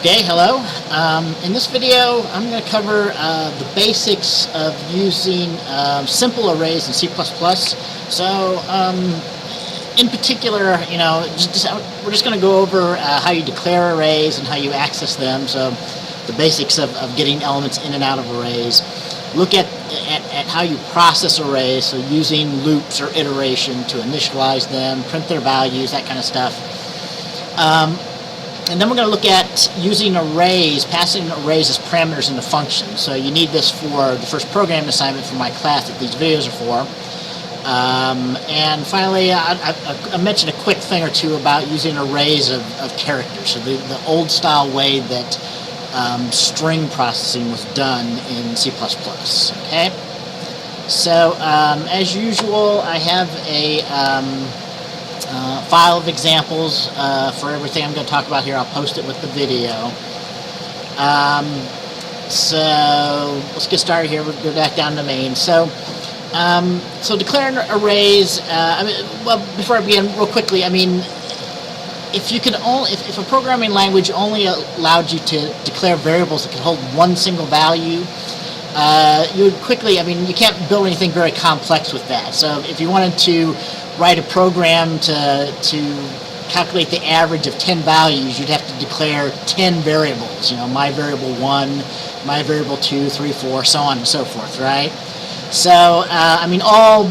Okay, hello. In this video, I'm going to cover the basics of using simple arrays in C++. So, in particular, we're just going to go over how you declare arrays and how you access them. So, the basics of getting elements in and out of arrays. Look at how you process arrays, so using loops or iteration to initialize them, print their values, that kind of stuff. And then we're going to look at using arrays, passing arrays as parameters into functions. So you need this for the first programming assignment for my class that these videos are for. And finally, I mentioned a quick thing or two about using arrays of characters. So the old style way that string processing was done in C++. Okay? So as usual, I have a file of examples for everything I'm going to talk about here. I'll post it with the video. So let's get started here. We'll go back down to main. So declaring arrays. Before I begin, real quickly, if a programming language only allowed you to declare variables that could hold one single value, you would quickly. You can't build anything very complex with that. So if you wanted to write a program to calculate the average of 10 values, you'd have to declare 10 variables. My variable 1, my variable 2, 3, 4, so on and so forth, right? So, all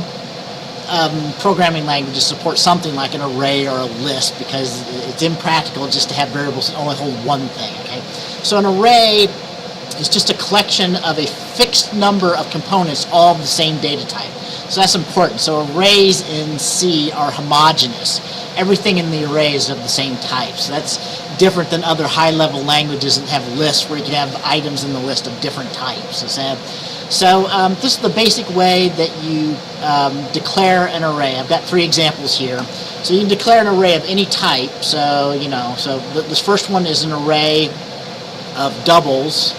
programming languages support something like an array or a list because it's impractical just to have variables that only hold one thing, okay? So an array is just a collection of a fixed number of components, all of the same data type. So that's important. So arrays in C are homogeneous. Everything in the array is of the same type. So that's different than other high-level languages that have lists where you can have items in the list of different types. So this is the basic way that you declare an array. I've got 3 examples here. So you can declare an array of any type. So this first one is an array of doubles.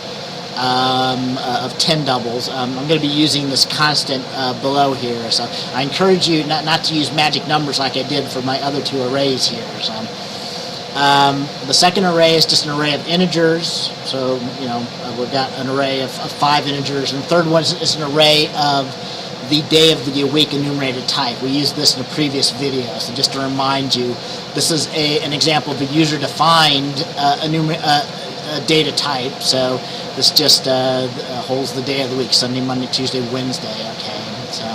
Of 10 doubles. I'm going to be using this constant below here, so I encourage you not to use magic numbers like I did for my other 2 arrays here. So, the second array is just an array of integers, so we've got an array of 5 integers, and the third one is an array of the day of the week enumerated type. We used this in a previous video, so just to remind you, this is an example of a user-defined data type. So this just holds the day of the week: Sunday, Monday, Tuesday, Wednesday. Okay. So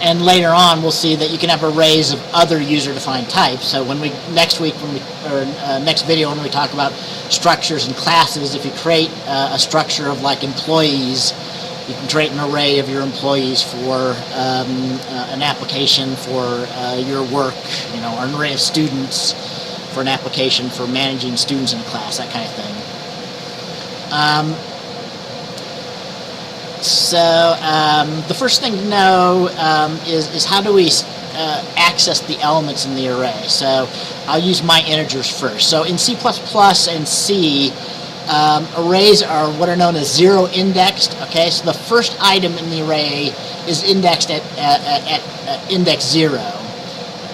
and later on we'll see that you can have arrays of other user-defined types. So next video when we talk about structures and classes, if you create a structure of like employees, you can create an array of your employees for an application for your work, or an array of students for an application for managing students in a class, that kind of thing. The first thing to know is how do we access the elements in the array. So I'll use my integers first. So in C++ and C, arrays are what are known as zero indexed. Okay, so the first item in the array is indexed at index 0.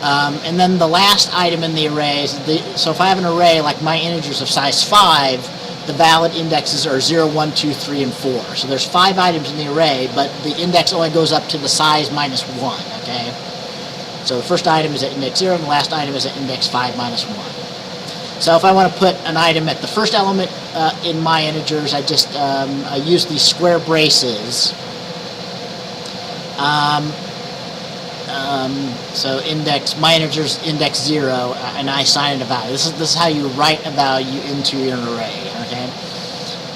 And then the last item in the array so if I have an array like my integers of size 5, the valid indexes are 0, 1, 2, 3, and 4. So there's 5 items in the array, but the index only goes up to the size minus 1, okay? So the first item is at index 0, and the last item is at index 5 minus 1. So if I want to put an item at the first element in my integers, I use these square braces. So my integers index 0, and I assign it a value. This is how you write a value into an array, okay?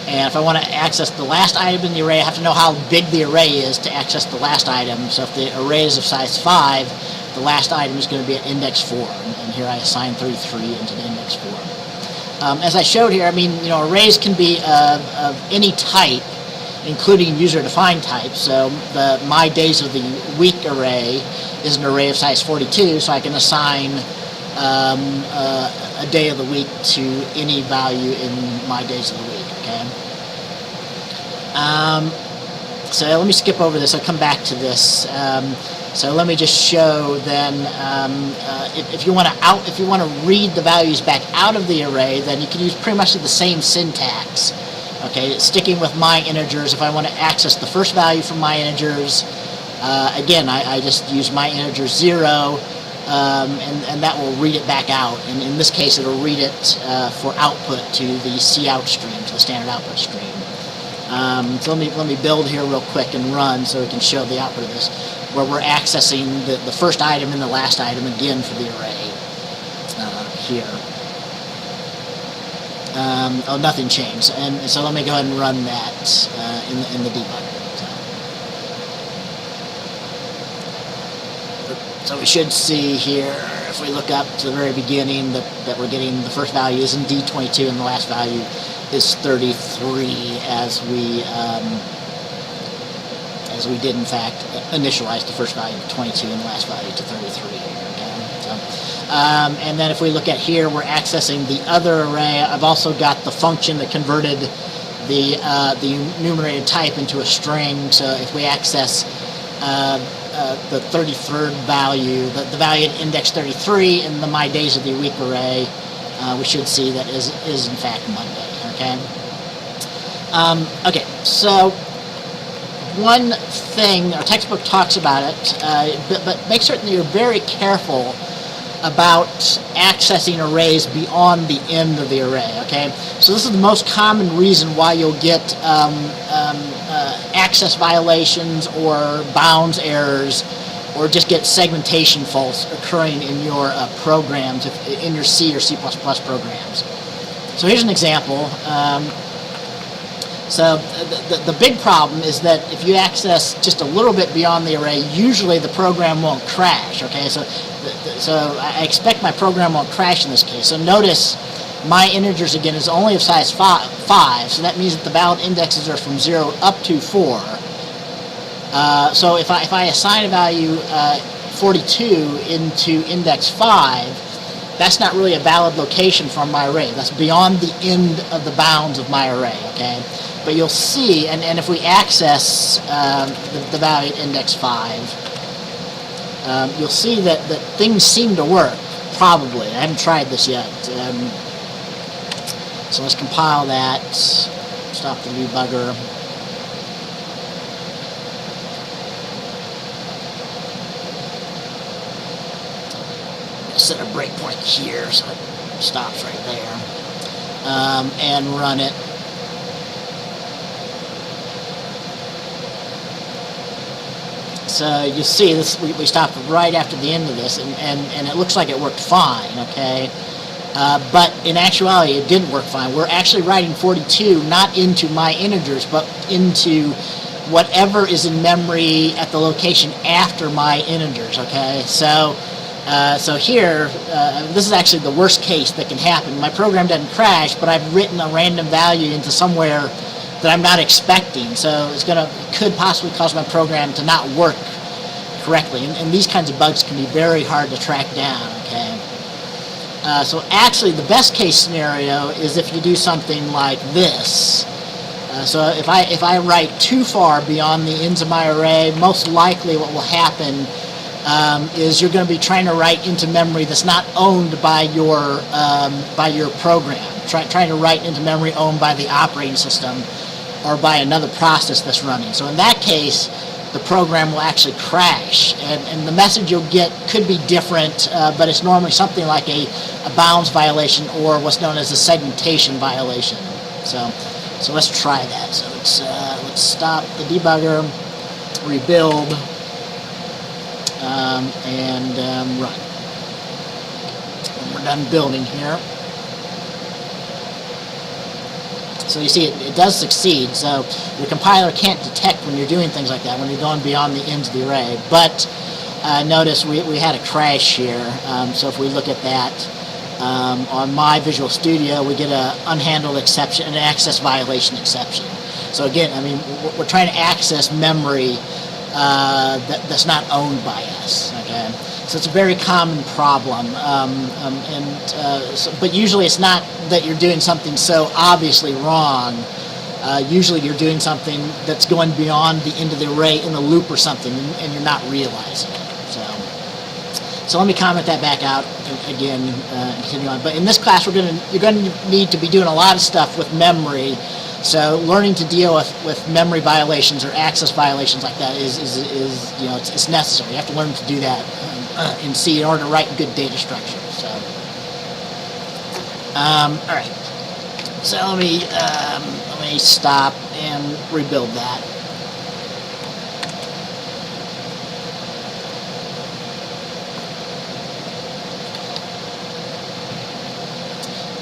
And if I want to access the last item in the array, I have to know how big the array is to access the last item. So if the array is of size 5, the last item is going to be at index 4, and here I assign 33 into the index 4. As I showed here, arrays can be of any type, including user-defined types. So my days of the week array is an array of size 42, so I can assign a day of the week to any value in my days of the week. Okay. So let me skip over this. I'll come back to this. So let me just show then, if you want to read the values back out of the array, then you can use pretty much the same syntax. Okay, sticking with my integers, if I want to access the first value from my integers, again, I just use my integer 0, and that will read it back out. And in this case, it'll read it for output to the cout stream, to the standard output stream. So let me build here real quick and run so we can show the output of this, where we're accessing the first item and the last item again for the array here. Oh, nothing changed, and so let me go ahead and run that in the debugger. So we should see here, if we look up to the very beginning, that we're getting the first value is indeed 22, and the last value is 33, as we did in fact initialize the first value to 22 and the last value to 33 here. Okay? So, and then if we look at here, we're accessing the other array. I've also got the function that converted the enumerated type into a string. So if we access the 33rd value, the value at index 33 in the my days of the week array, we should see that is in fact Monday. Okay. Okay. So one thing, our textbook talks about it, but make certain that you're very careful about accessing arrays beyond the end of the array. Okay. So this is the most common reason why you'll get access violations or bounds errors, or just get segmentation faults occurring in your programs, in your C or C++ programs. So here's an example. So the big problem is that if you access just a little bit beyond the array, usually the program won't crash. Okay, so I expect my program won't crash in this case. So notice my integers again is only of size 5, so that means that the valid indexes are from 0 up to 4. So if I assign a value 42 into index 5, that's not really a valid location for my array. That's beyond the end of the bounds of my array. Okay, but you'll see, and if we access the value at index 5, you'll see that things seem to work. Probably, I haven't tried this yet. So let's compile that. Stop the debugger. Set a breakpoint here so it stops right there, and run it. So you see this, we stopped right after the end of this, and it looks like it worked fine. Okay, but in actuality it didn't work fine. We're actually writing 42 not into my integers, but into whatever is in memory at the location after my integers. Okay, so here, this is actually the worst case that can happen. My program doesn't crash, but I've written a random value into somewhere that I'm not expecting. So could possibly cause my program to not work correctly. And these kinds of bugs can be very hard to track down. Okay. So actually, the best case scenario is if you do something like this. So if I write too far beyond the ends of my array, most likely what will happen is you're going to be trying to write into memory that's not owned by your program. Trying to write into memory owned by the operating system or by another process that's running. So in that case, the program will actually crash, and the message you'll get could be different, but it's normally something like a bounds violation or what's known as a segmentation violation. So let's try that. So let's stop the debugger, rebuild. And run. And we're done building here. So you see it does succeed. So your compiler can't detect when you're doing things like that, when you're going beyond the ends of the array. But notice we had a crash here. So if we look at that, on my Visual Studio, we get an unhandled exception, an access violation exception. So again, I mean, we're trying to access memory that's not owned by us. Okay, so it's a very common problem, but usually it's not that you're doing something so obviously wrong. Usually you're doing something that's going beyond the end of the array in a loop or something, and you're not realizing it. So let me comment that back out again and continue on. But in this class, you're going to need to be doing a lot of stuff with memory. So learning to deal with memory violations or access violations like that is it's necessary. You have to learn to do that in C in order to write good data structure. So all right. So let me stop and rebuild that.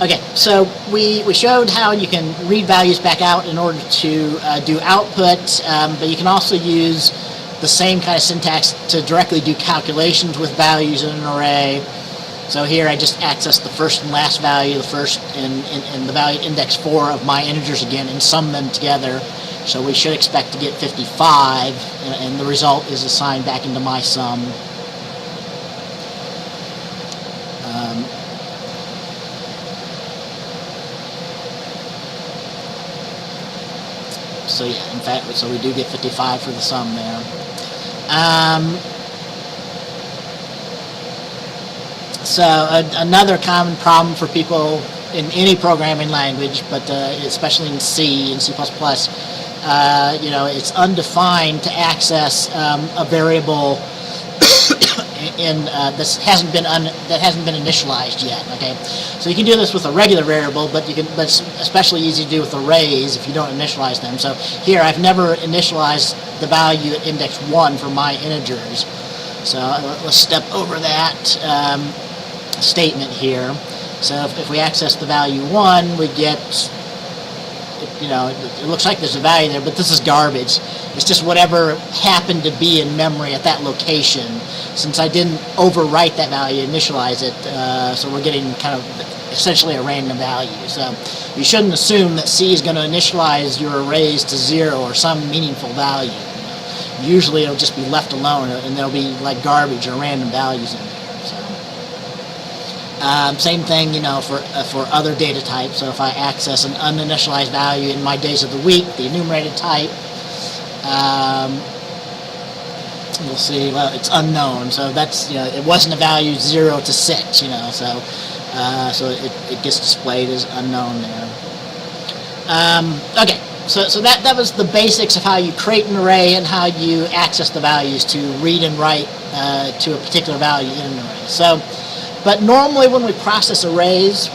Okay, so we showed how you can read values back out in order to do output, but you can also use the same kind of syntax to directly do calculations with values in an array. So here I just access the first and last value, the first and the value index 4 of my integers again, and sum them together. So we should expect to get 55, and the result is assigned back into my sum. So yeah, in fact, so we do get 55 for the sum there. Another common problem for people in any programming language, but especially in C and C++, it's undefined to access a variable that hasn't been initialized yet. Okay, so you can do this with a regular variable, but it's especially easy to do with arrays if you don't initialize them. So here I've never initialized the value at index 1 for my integers. So let's step over that statement here. So if we access the value 1, we get, it looks like there's a value there, but this is garbage. It's just whatever happened to be in memory at that location. Since I didn't overwrite that value, initialize it, so we're getting kind of essentially a random value. So you shouldn't assume that C is going to initialize your arrays to 0 or some meaningful value. Usually it'll just be left alone, and there'll be like garbage or random values in there. So same thing, for other data types. So if I access an uninitialized value in my days of the week, the enumerated type, we'll see, well, it's unknown, so that's, it wasn't a value 0 to 6, so it gets displayed as unknown there. Okay, so that was the basics of how you create an array and how you access the values to read and write to a particular value in an array. So, but normally when we process arrays,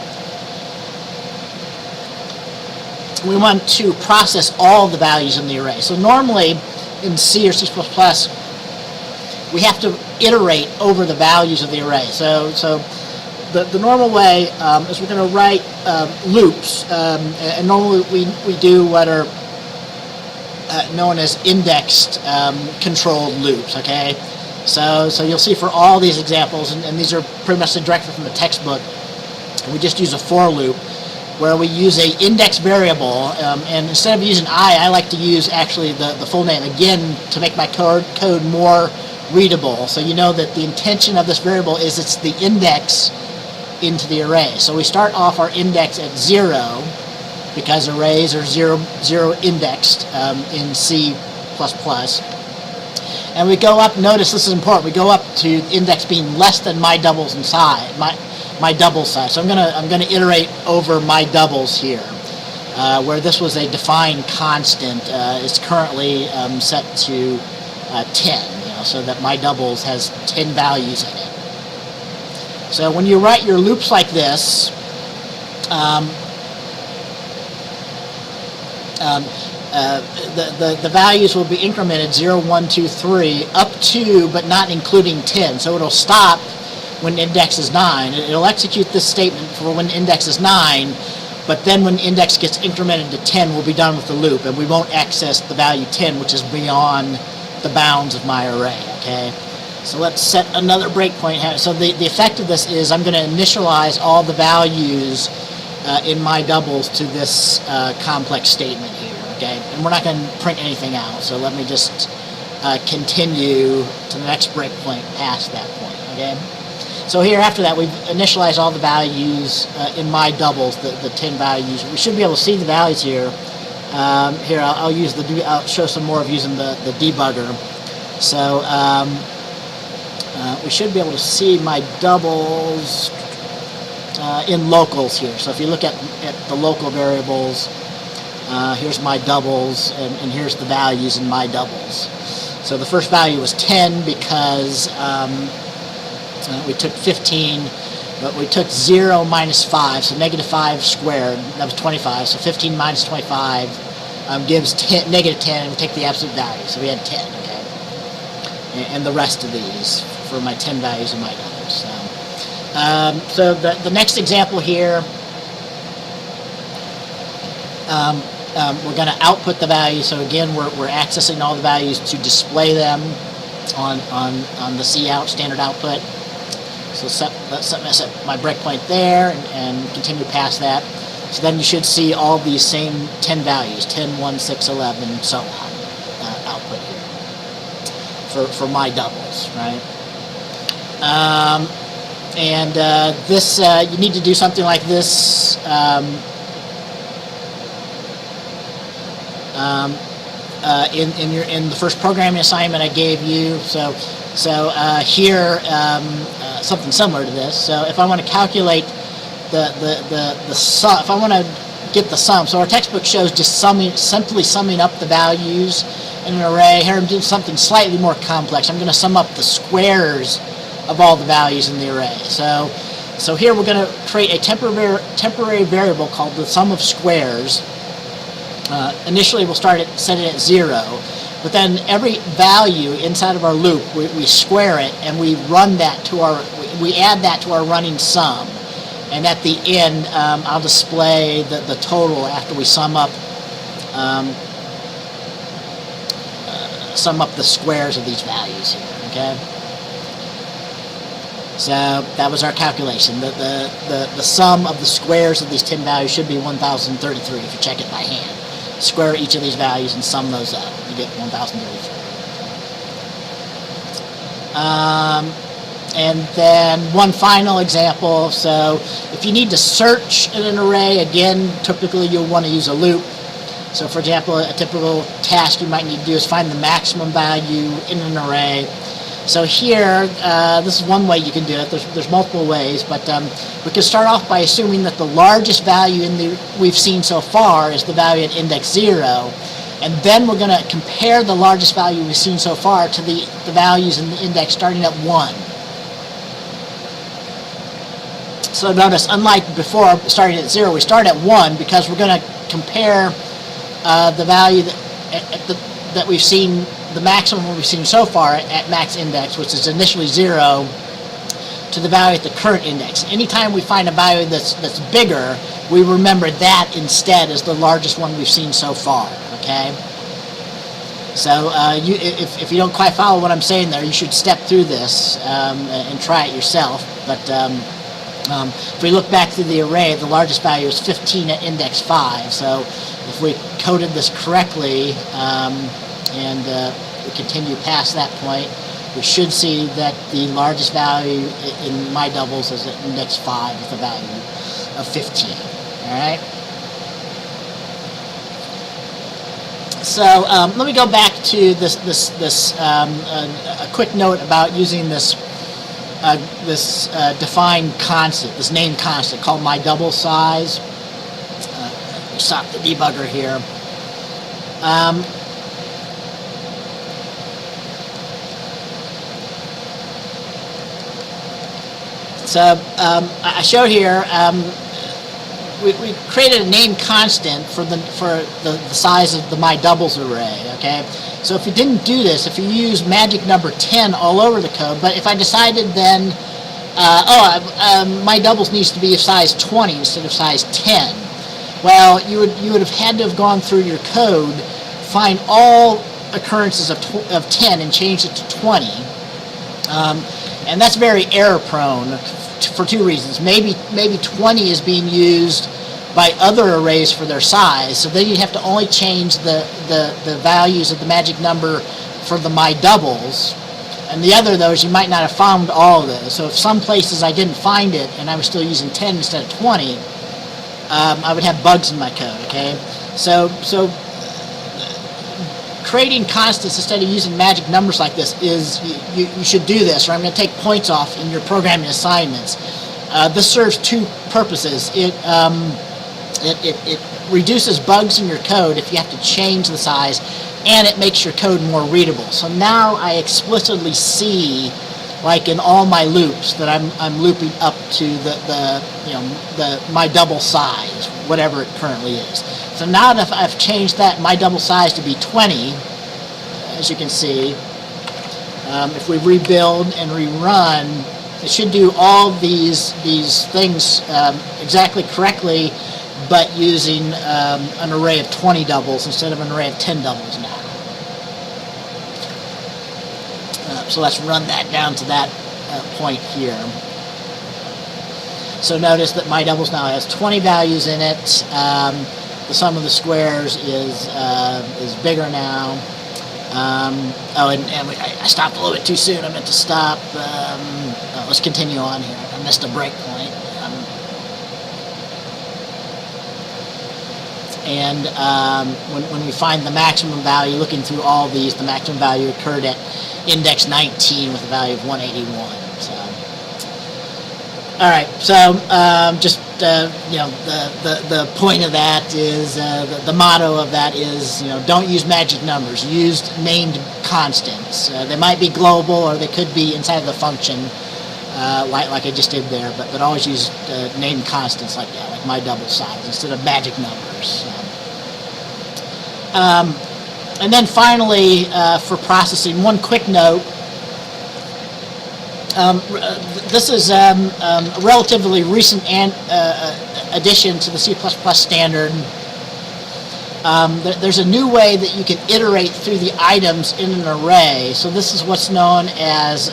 we want to process all the values in the array. So normally in C or C++, we have to iterate over the values of the array. So the normal way is we're going to write loops, and normally we do what are known as indexed controlled loops. Okay, so you'll see for all these examples, and these are pretty much directly from the textbook. We just use a for loop where we use a index variable, and instead of using I like to use actually the full name again to make my code more readable. So you know that the intention of this variable is it's the index into the array. So we start off our index at 0 because arrays are 0 indexed in C++. And we go up, notice this is important, we go up to index being less than my doubles inside, my double size. So I'm gonna iterate over my doubles here. Where this was a defined constant, it's currently set to 10. So that my doubles has 10 values in it. So when you write your loops like this, the values will be incremented 0, 1, 2, 3 up to but not including 10. So it'll stop when index is 9. It'll execute this statement for when index is 9, but then when index gets incremented to 10, we'll be done with the loop, and we won't access the value 10, which is beyond the bounds of my array. Okay, so let's set another breakpoint. So the effect of this is I'm going to initialize all the values in my doubles to this complex statement here. Okay, and we're not going to print anything out. So let me just continue to the next breakpoint past that point. Okay, so here after that we've initialized all the values in my doubles, the 10 values. We should be able to see the values here. Here I'll show some more of using the debugger. So we should be able to see my doubles in locals here. So if you look at the local variables, here's my doubles, and here's the values in my doubles. So the first value was 10 because we took 15, but we took 0 minus 5, so negative 5 squared, that was 25. So 15 minus 25 gives negative 10, and we take the absolute value. So we had 10, okay? And the rest of these for my 10 values in my doubles. So the next example here, we're going to output the values. So again, we're accessing all the values to display them on the cout standard output. So let's set my breakpoint there and continue past that. So then you should see all these same 10 values, 10, 1, 6, 11, and so on, output here for my doubles, right? This, you need to do something like this in the first programming assignment I gave you. So here, something similar to this. So if I want to calculate the sum, if I want to get the sum, so our textbook shows just simply summing up the values in an array. Here I'm doing something slightly more complex. I'm going to sum up the squares of all the values in the array. So here we're going to create a temporary variable called the sum of squares. Initially we'll set it at 0, but then every value inside of our loop we square it and we run that to we add that to our running sum, and at the end I'll display the total after we sum up the squares of these values here, okay? So that was our calculation. The sum of the squares of these 10 values should be 1033 if you check it by hand. Square each of these values and sum those up. You get 1033. And then one final example. So if you need to search in an array, again, typically you'll want to use a loop. So for example, a typical task you might need to do is find the maximum value in an array. So here, this is one way you can do it. There's multiple ways, but we can start off by assuming that the largest value we've seen so far is the value at index 0, and then we're going to compare the largest value we've seen so far to the values in the index starting at 1. So notice, unlike before starting at 0, we start at 1 because we're going to compare the value that we've seen, the maximum we've seen so far at max index, which is initially 0, to the value at the current index. Anytime we find a value that's bigger, we remember that instead as the largest one we've seen so far, okay? So if you don't quite follow what I'm saying there, you should step through this and try it yourself. But if we look back through the array, the largest value is 15 at index 5. So if we coded this correctly, and we continue past that point, we should see that the largest value in my doubles is at index 5 with a value of 15. All right. So let me go back to this a quick note about using this defined constant, this named constant called my double size. Let me stop the debugger here. So I showed here we created a named constant for the size of the my doubles array. Okay, so if you didn't do this, if you use magic number 10 all over the code, but if I decided then, my doubles needs to be of size 20 instead of size 10, well, you would have had to have gone through your code, find all occurrences of 10 and change it to 20. And that's very error prone for two reasons. Maybe 20 is being used by other arrays for their size, so then you have to only change the values of the magic number for the my doubles, and the other of those you might not have found all of those. So if some places I didn't find it and I was still using 10 instead of 20, I would have bugs in my code. Okay, so creating constants instead of using magic numbers like this is you should do this, or I'm going to take points off in your programming assignments. This serves two purposes. It reduces bugs in your code if you have to change the size, and it makes your code more readable. So now I explicitly see, like in all my loops, that I'm looping up to my double size, whatever it currently is. So now that I've changed my double size to be 20, as you can see, if we rebuild and rerun, it should do all these things exactly correctly, but using an array of 20 doubles instead of an array of 10 doubles now. So let's run that down to that point here. So notice that my doubles now has 20 values in it. The sum of the squares is bigger now. I stopped a little bit too soon. I meant to stop. Let's continue on here. I missed a break point. When we find the maximum value, looking through all these, the maximum value occurred at index 19 with a value of 181. So, all right. So the point of that is the motto of that is don't use magic numbers. Use named constants. They might be global or they could be inside of the function, like I just did there. But always use named constants like that, like my double size, instead of magic numbers. And then finally, for processing, one quick note. This is a relatively recent addition to the C++ standard. There's a new way that you can iterate through the items in an array. So this is what's known as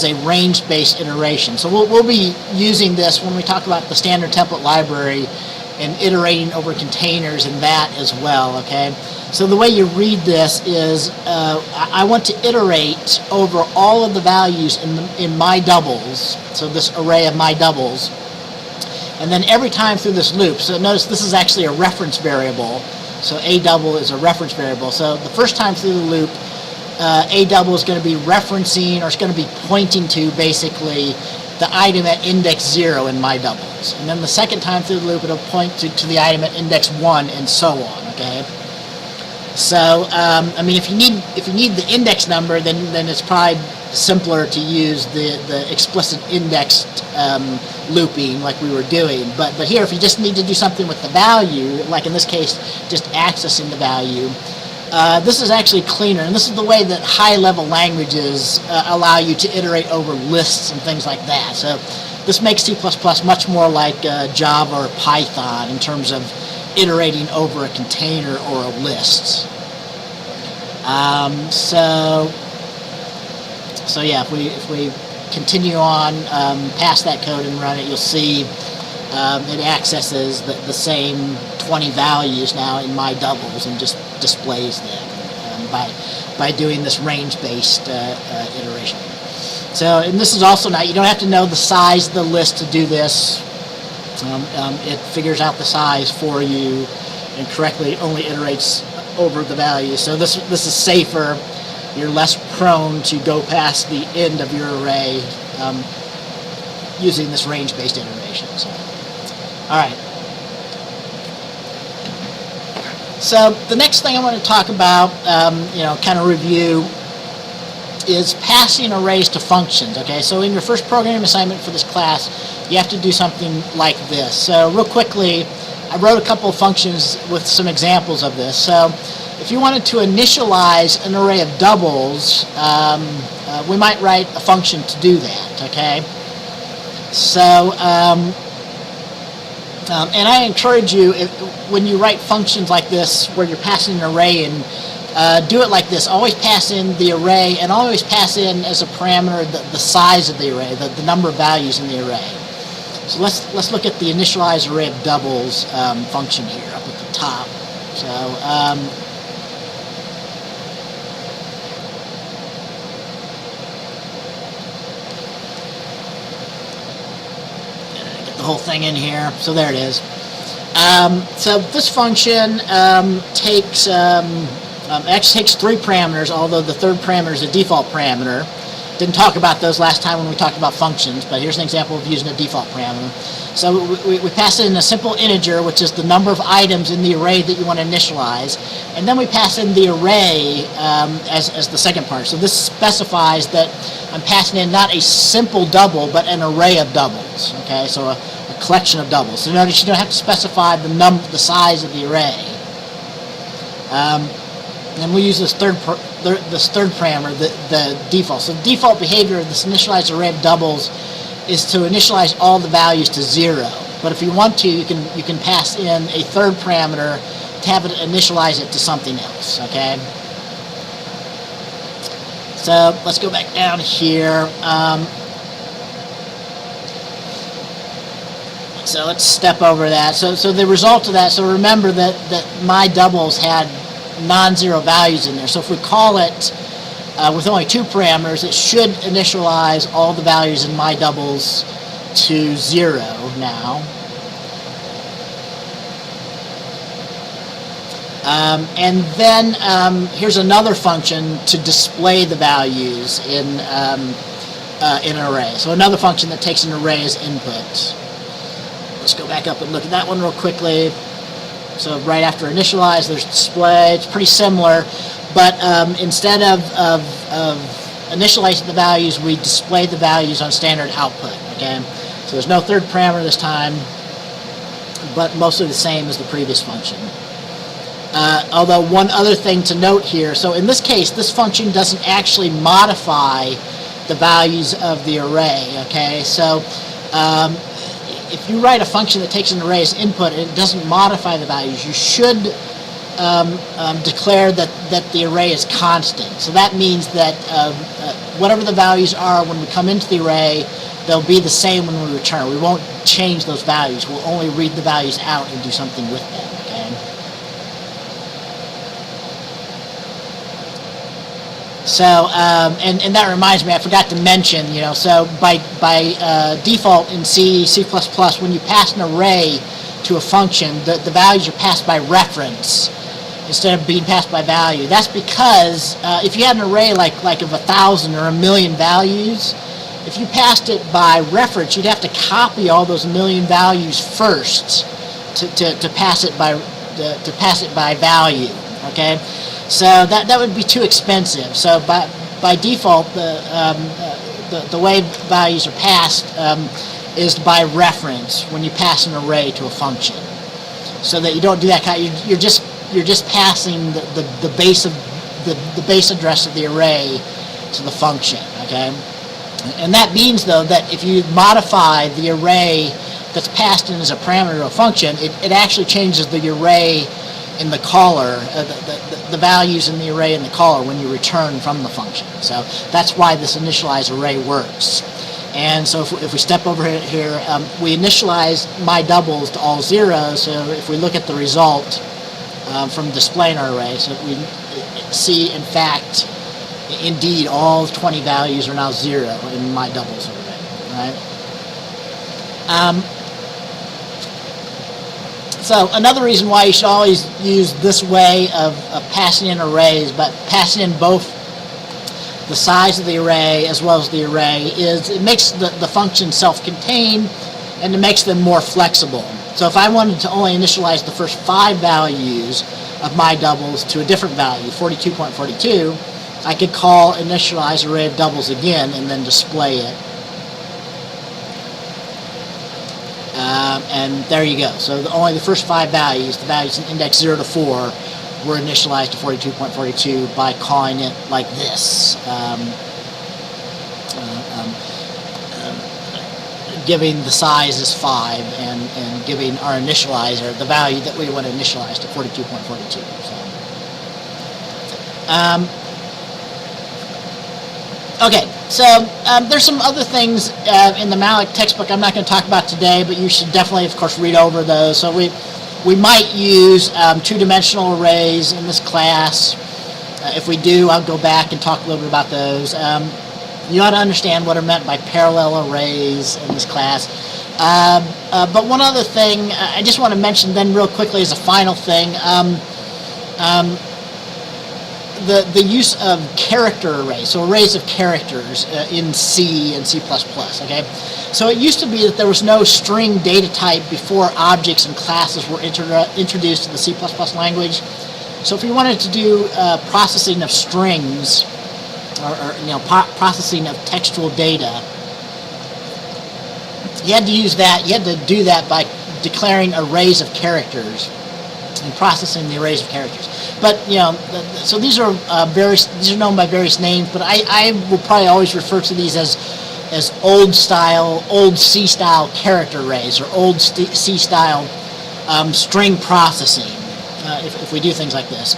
a range-based iteration. So we'll be using this when we talk about the standard template library and iterating over containers and that as well, okay? So the way you read this is I want to iterate over all of the values in my doubles, so this array of my doubles, and then every time through this loop. So notice this is actually a reference variable, so a double is a reference variable. So the first time through the loop, a double is going to be referencing, or it's going to be pointing to basically the item at index 0 in my doubles. And then the second time through the loop, it'll point to the item at index 1 and so on, okay? So, I mean, if you need the index number, then it's probably simpler to use the explicit indexed looping like we were doing. But here, if you just need to do something with the value, like in this case, just accessing the value, this is actually cleaner, and this is the way that high-level languages allow you to iterate over lists and things like that. So this makes C++ much more like Java or Python in terms of iterating over a container or a list. So yeah, if we continue on past that code and run it, you'll see it accesses the same 20 values now in my doubles and just displays them by doing this range-based iteration. So, and this is also not, you don't have to know the size of the list to do this. It figures out the size for you and correctly only iterates over the value. So this is safer. You're less prone to go past the end of your array using this range-based iteration. So, all right. So the next thing I want to talk about, kind of review, is passing arrays to functions. Okay, so in your first programming assignment for this class, you have to do something like this. So real quickly, I wrote a couple of functions with some examples of this. So if you wanted to initialize an array of doubles, we might write a function to do that. Okay, so and I encourage you, when you write functions like this where you're passing an array in, do it like this. Always pass in the array, and always pass in as a parameter the size of the array, the number of values in the array. So let's look at the initialize array of doubles function here up at the top. So whole thing in here. So there it is. So this function actually takes 3 parameters, although the third parameter is a default parameter. Didn't talk about those last time when we talked about functions, but here's an example of using a default parameter. So we pass in a simple integer, which is the number of items in the array that you want to initialize, and then we pass in the array as the second part. So this specifies that I'm passing in not a simple double, but an array of doubles. Okay, so a collection of doubles. So notice you don't have to specify the size of the array. And we use this third parameter, the default. So the default behavior of this initialized array of doubles is to initialize all the values to 0. But if you want to, you can pass in a third parameter to have it initialize it to something else. Okay. So let's go back down here. So let's step over that. So the result of that. So remember that my doubles had non-zero values in there. So if we call it with only 2 parameters, it should initialize all the values in my doubles to 0 now. And then here's another function to display the values in an array. So another function that takes an array as input. Let's go back up and look at that one real quickly. So right after initialize, there's display. It's pretty similar, but instead of initializing the values, we display the values on standard output. Okay, so there's no third parameter this time, but mostly the same as the previous function. Although one other thing to note here, so in this case, this function doesn't actually modify the values of the array. Okay, so if you write a function that takes an array as input and it doesn't modify the values, you should declare that the array is constant. So that means that whatever the values are when we come into the array, they'll be the same when we return. We won't change those values. We'll only read the values out and do something with them. Okay. So, and that reminds me, I forgot to mention, so by default in C, C++, when you pass an array to a function, the values are passed by reference instead of being passed by value. That's because if you had an array like of 1,000 or 1,000,000 values, if you passed it by reference, you'd have to copy all those 1,000,000 values first to pass it by value. Okay. So that would be too expensive. So by default, the way values are passed is by reference when you pass an array to a function. So that you don't do that kind. You're just passing the base address of the array to the function. Okay, and that means though that if you modify the array that's passed in as a parameter to a function, it actually changes the array in the caller, the values in the array in the caller when you return from the function. So that's why this initialize array works. And so if we step over here, we initialize my doubles to all zeros. So if we look at the result from displaying our array, so we see in fact, indeed, all 20 values are now 0 in my doubles array. Right? So another reason why you should always use this way of passing in arrays, but passing in both the size of the array as well as the array, is it makes the function self-contained and it makes them more flexible. So if I wanted to only initialize the first 5 values of my doubles to a different value, 42.42, I could call initialize array of doubles again and then display it. And there you go. So only the first 5 values, the values in index 0 to 4, were initialized to 42.42 by calling it like this, giving the size as 5 and giving our initializer the value that we want to initialize to 42.42. Okay, so there's some other things in the malloc textbook I'm not going to talk about today, but you should definitely, of course, read over those. So we might use 2-dimensional arrays in this class. If we do, I'll go back and talk a little bit about those. You ought to understand what are meant by parallel arrays in this class. But one other thing I just want to mention then real quickly as a final thing, the use of character arrays, so arrays of characters in C and C++, okay? So it used to be that there was no string data type before objects and classes were introduced to the C++ language. So if we wanted to do processing of strings, or processing of textual data, you had to use that. You had to do that by declaring arrays of characters and processing the arrays of characters. But so these are known by various names. But I will probably always refer to these as old C style character arrays, or old C style string processing. If we do things like this,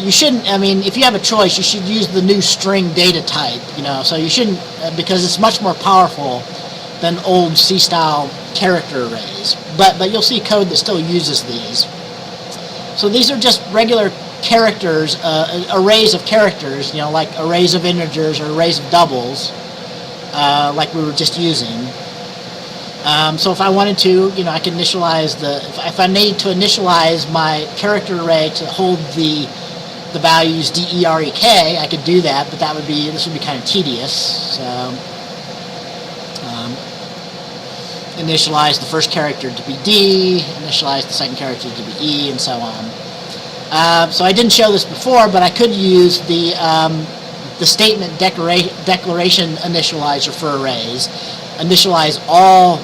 you shouldn't. I mean, if you have a choice, you should use the new string data type. So you shouldn't, because it's much more powerful than old C-style character arrays. But you'll see code that still uses these. So these are just regular characters, arrays of characters, like arrays of integers or arrays of doubles, like we were just using. So if I wanted to, I can initialize if I need to initialize my character array to hold the values DEREK, I could do that, but this would be kind of tedious. So initialize the first character to be D, initialize the second character to be E, and so on. So I didn't show this before, but I could use the statement declaration initializer for arrays, initialize all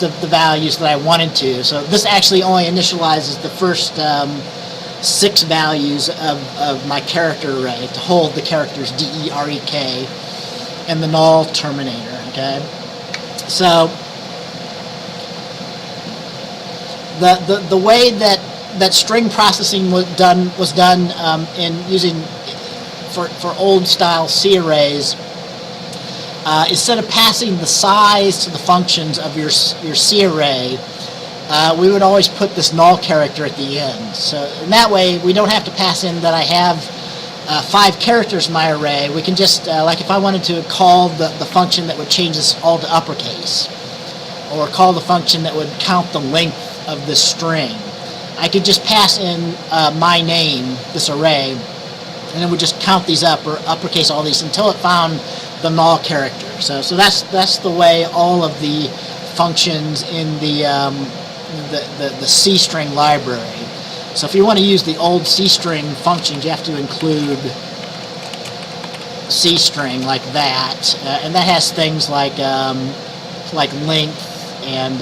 the values that I wanted to. So this actually only initializes the first 6 values of my character array to hold the characters DEREK and the null terminator. Okay, so the way that string processing was done in using for old style C arrays, instead of passing the size to the functions of your C array, we would always put this null character at the end. So in that way, we don't have to pass in that I have 5 characters in my array. We can just, like if I wanted to call the function that would change this all to uppercase, or call the function that would count the length of this string, I could just pass in my name, this array, and it would just count these up, or uppercase all these, until it found the null character. So that's the way all of the functions in the C string library. So if you want to use the old C string functions, you have to include C string like that, and that has things like length and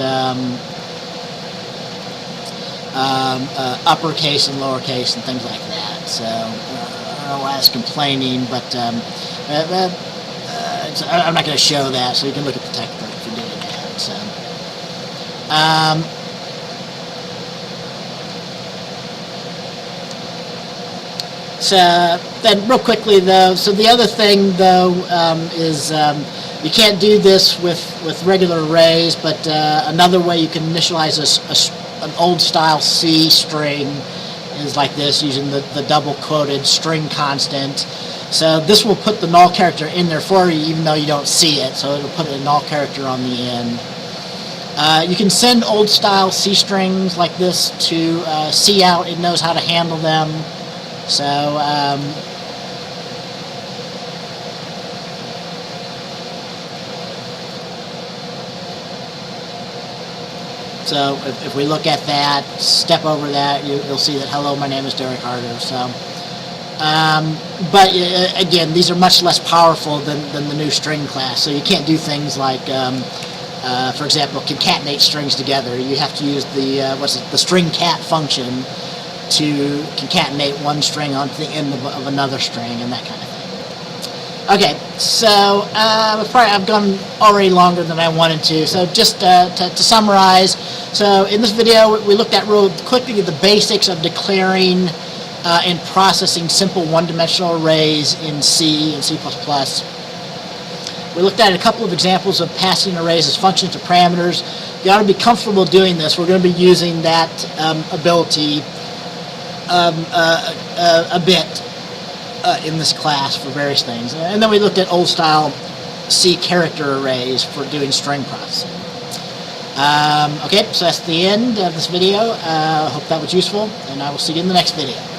uppercase and lowercase and things like that. So I don't know why it's complaining, but I'm not going to show that, so you can look at the textbook if you're doing that. So then real quickly though, so the other thing though is you can't do this with regular arrays, but another way you can initialize an old style C string is like this, using the double quoted string constant. So this will put the null character in there for you, even though you don't see it, so it'll put a null character on the end. You can send old style C strings like this to cout. It knows how to handle them. So So if we look at that, step over that, you'll see that, hello, my name is Derek Harder. So, but again, these are much less powerful than the new string class. So you can't do things like, for example, concatenate strings together. You have to use the string cat function to concatenate one string onto the end of another string and that kind of thing. Okay, so I've gone already longer than I wanted to. So just to summarize, so in this video we looked at real quickly the basics of declaring and processing simple one-dimensional arrays in C and C++. We looked at a couple of examples of passing arrays as functions to parameters. You ought to be comfortable doing this. We're going to be using that ability a bit in this class for various things. And then we looked at old-style C character arrays for doing string processing. Okay, so that's the end of this video. I hope that was useful, and I will see you in the next video.